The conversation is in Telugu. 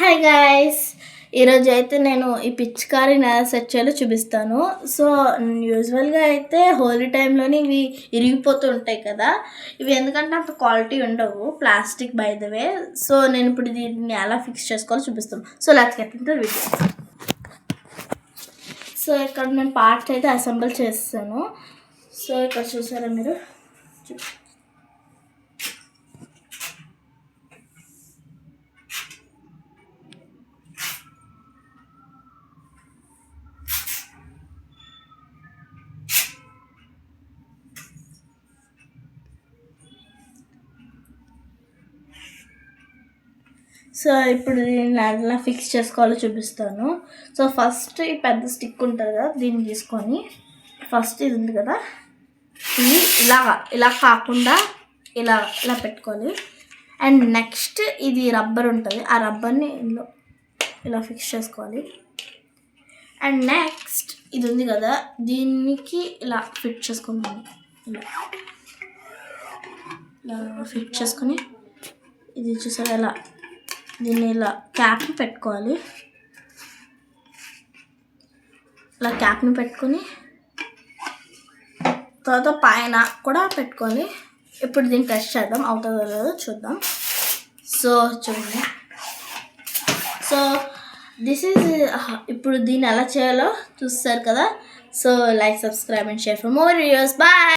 హాయ్ గాయ్స్, ఈరోజు అయితే నేను ఈ పిచికారీని ఎలా సెట్ చేయాలో చూపిస్తాను. సో యూజువల్గా అయితే హోలీ టైంలోని ఇవి ఇరిగిపోతూ ఉంటాయి కదా. ఇవి ఎందుకంటే అంత క్వాలిటీ ఉండవు, plastic by the way. So నేను ఇప్పుడు దీన్ని ఎలా ఫిక్స్ చేసుకోవాలో చూపిస్తాను. So let's get into video. So ఇక్కడ నేను పార్ట్స్ అయితే అసెంబుల్ చేస్తాను. సో ఇక్కడ చూసారా మీరు, సో ఇప్పుడు దీన్ని ఎలా ఫిక్స్ చేసుకోవాలో చూపిస్తాను. సో ఫస్ట్ ఈ పెద్ద స్టిక్ ఉంటుంది కదా, దీన్ని తీసుకొని ఫస్ట్ ఇది ఉంది కదా, ఇది ఇలా కాకుండా ఇలా పెట్టుకోవాలి. అండ్ నెక్స్ట్ ఇది రబ్బర్ ఉంటుంది, ఆ రబ్బర్ని ఇందులో ఇలా ఫిక్స్ చేసుకోవాలి. అండ్ నెక్స్ట్ ఇది ఉంది కదా, దీనికి ఇలా ఫిట్ చేసుకోవాలి. ఇలా ఫిట్ చేసుకొని ఇది చూసారా, ఇలా దీన్ని ఇలా క్యాప్ని పెట్టుకోవాలి. ఇలా క్యాప్ని పెట్టుకొని తర్వాత పైన కూడా పెట్టుకోవాలి. ఇప్పుడు దీన్ని టెస్ట్ చేద్దాం, అవుతుందో లేదో చూద్దాం. సో చూడండి, సో దిస్ ఈజ్ ఇప్పుడు దీన్ని ఎలా చేయాలో చూస్తారు కదా. So like, subscribe and share for more videos. Bye.